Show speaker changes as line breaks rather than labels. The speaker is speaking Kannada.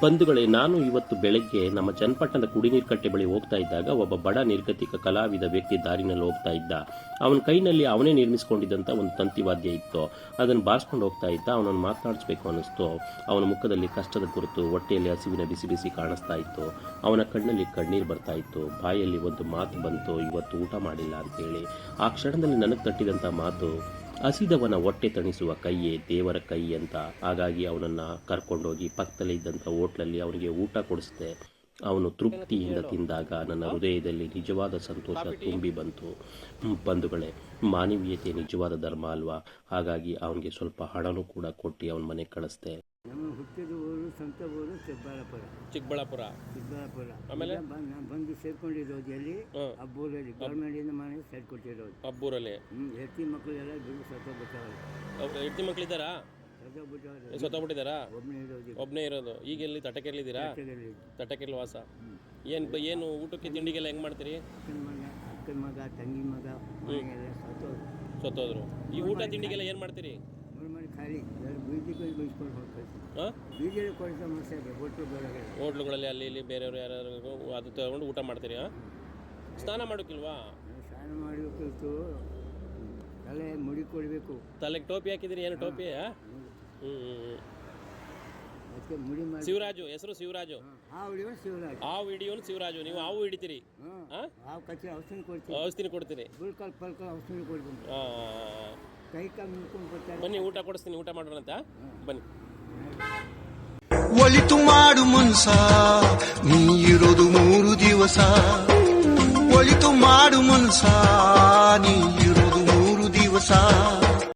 ಬಂಧುಗಳೇ, ನಾನು ಇವತ್ತು ಬೆಳಗ್ಗೆ ನಮ್ಮ ಚನ್ನಪಟ್ಟಣದ ಕುಡಿನೀರು ಕಟ್ಟೆ ಬಳಿ ಹೋಗ್ತಾ ಇದ್ದಾಗ ಒಬ್ಬ ಬಡ ನಿರ್ಗತಿಕ ಕಲಾವಿದ ವ್ಯಕ್ತಿ ದಾರಿನಲ್ಲಿ ಹೋಗ್ತಾ ಇದ್ದ. ಅವನ ಕೈನಲ್ಲಿ ಅವನೇ ನಿರ್ಮಿಸಿಕೊಂಡಿದ್ದಂಥ ಒಂದು ತಂತಿವಾದ್ಯ ಇತ್ತು. ಅದನ್ನು ಬಾರಿಸ್ಕೊಂಡು ಹೋಗ್ತಾ ಇದ್ದ. ಅವನನ್ನು ಮಾತನಾಡಿಸ್ಬೇಕು ಅನ್ನಿಸ್ತು. ಅವನ ಮುಖದಲ್ಲಿ ಕಷ್ಟದ ಗುರುತು, ಹೊಟ್ಟೆಯಲ್ಲಿ ಹಸಿವಿನ ಬಿಸಿ ಬಿಸಿ ಕಾಣಿಸ್ತಾ ಇತ್ತು. ಅವನ ಕಣ್ಣಲ್ಲಿ ಕಣ್ಣೀರು ಬರ್ತಾ ಇತ್ತು. ಬಾಯಲ್ಲಿ ಒಂದು ಮಾತು ಬಂತು, ಇವತ್ತು ಊಟ ಮಾಡಿಲ್ಲ ಅಂತೇಳಿ. ಆ ಕ್ಷಣದಲ್ಲಿ ನನಗೆ ತಟ್ಟಿದಂಥ ಮಾತು, ಹಸಿದವನ ಹೊಟ್ಟೆ ತಣಿಸುವ ಕೈಯೇ ದೇವರ ಕೈ ಅಂತ. ಹಾಗಾಗಿ ಅವನನ್ನು ಕರ್ಕೊಂಡೋಗಿ ಪಕ್ಕದಲ್ಲೇ ಇದ್ದಂಥ ಹೋಟ್ಲಲ್ಲಿ ಅವನಿಗೆ ಊಟ ಕೊಡಿಸಿದೆ. ಅವನು ತೃಪ್ತಿಯಿಂದ ತಿಂದಾಗ ನನ್ನ ಹೃದಯದಲ್ಲಿ ನಿಜವಾದ ಸಂತೋಷ ತುಂಬಿ ಬಂತು. ಬಂಧುಗಳೇ, ಮಾನವೀಯತೆ ನಿಜವಾದ ಧರ್ಮ ಅಲ್ವಾ? ಹಾಗಾಗಿ ಅವನಿಗೆ ಸ್ವಲ್ಪ ಹಣನೂ ಕೂಡ ಕೊಟ್ಟು ಅವನ ಮನೆಗೆ ಕಳಿಸ್ದೆ.
ನಮ್ಮ ಹುಟ್ಟಿದ ಊರು ಸ್ವಂತ ಊರು
ಚಿಕ್ಕಬಳ್ಳಾಪುರ. ಆಮೇಲೆ
ಬಂದು ಸೇರ್ಕೊಂಡಿರೋದು ಎಲ್ಲಿ ಅಬ್ಬೂರಲ್ಲಿ ಗೌರ್ಮೆಂಟಿಂದ ಮನೆ ಸೇರ್ಕೊಟ್ಟಿರೋದು
ಅಬ್ಬೂರಲ್ಲಿ.
ಹೆತ್ತಿ ಮಕ್ಕಳೆಲ್ಲ ದುಡ್ಡು ಸತ್ತೋಗ್ಬಿಟ್ಟವ್ರೆ.
ಹೆಂಡತಿ ಮಕ್ಕಳಿದ್ದಾರಾ? ಸತ್ತೋಗ್ಬಿಟ್ಟಿದ್ದಾರಾ? ಒಬ್ಬನೇ ಇರೋದು. ಈಗ ಎಲ್ಲಿ ತಟಕೆರ್ಲಿದ್ದೀರಾ? ತಟಕೆರ್ಲಿ ವಾಸ. ಏನು ಊಟಕ್ಕೆ ತಿಂಡಿಗೆಲ್ಲ ಹೆಂಗ್ ಮಾಡ್ತೀರಿ?
ಅಕ್ಕನ ಮಗ, ತಂಗಿ ಮಗ
ಸತ್ತೋದ್ರು. ಈ ಊಟ ತಿಂಡಿಗೆಲ್ಲ ಏನ್ ಮಾಡ್ತೀರಿ?
ಖಾಲಿ ಬೀದಿಗೆ ಬೈಸ್ಕೊಂಡು ಹೋಗ್ತಾರೆ. ಬೀದಿಗೆ ಕೊಡಿಸೋ ಮಾಡ್ತಾರೆ
ಹೋಟ್ಲುಗಳಲ್ಲಿ ಅಲ್ಲಿ ಇಲ್ಲಿ ಬೇರೆಯವರು ಯಾರು ಅದು ತಗೊಂಡು ಊಟ ಮಾಡ್ತೀರಿ? ಸ್ನಾನ ಮಾಡೋಕ್ಕಿಲ್ವಾ?
ಸ್ನಾನ ಮಾಡಬೇಕಿತ್ತು. ತಲೆ ಮುಡಿ ಕೊಡಬೇಕು.
ತಲೆಗೆ ಟೋಪಿ ಹಾಕಿದಿರಿ? ಏನು ಟೋಪಿ?
ಅದಕ್ಕೆ ಮುಡಿ ಮಾಡಿ.
ಶಿವರಾಜು, ಹೆಸರು ಶಿವರಾಜು.
ಹಾವು ಹಿಡಿಯೋನು
ಶಿವರಾಜು. ನೀವು ಹಾವು ಹಿಡಿತೀರಿ?
ಹಾವು ಕಚ್ಚಿ
ಔಷಧಿನ ಕೊಡ್ತೀರಿ?
ಬುಲ್ಕಲ್ ಪಲ್ಕಲ್ ಔಷಧಿ ಕೊಡ್ತೀನಿ. ಕೈ ಕಾಲು ಮುಡ್ಕೊಂಡು ಬರ್ತಾರೆ.
ಬನ್ನಿ, ಊಟ ಕೊಡಿಸ್ತೀನಿ. ಊಟ ಮಾಡೋಣ ಅಂತ ಬನ್ನಿ.
ಒಳಿತು ಮಾಡು ಮನ್ಸ, ನೀ ಇರೋದು 3 ದಿವಸ. ಒಳಿತು ಮಾಡು ಮನ್ಸ, ನೀ ಇರೋದು 3 ದಿವಸ.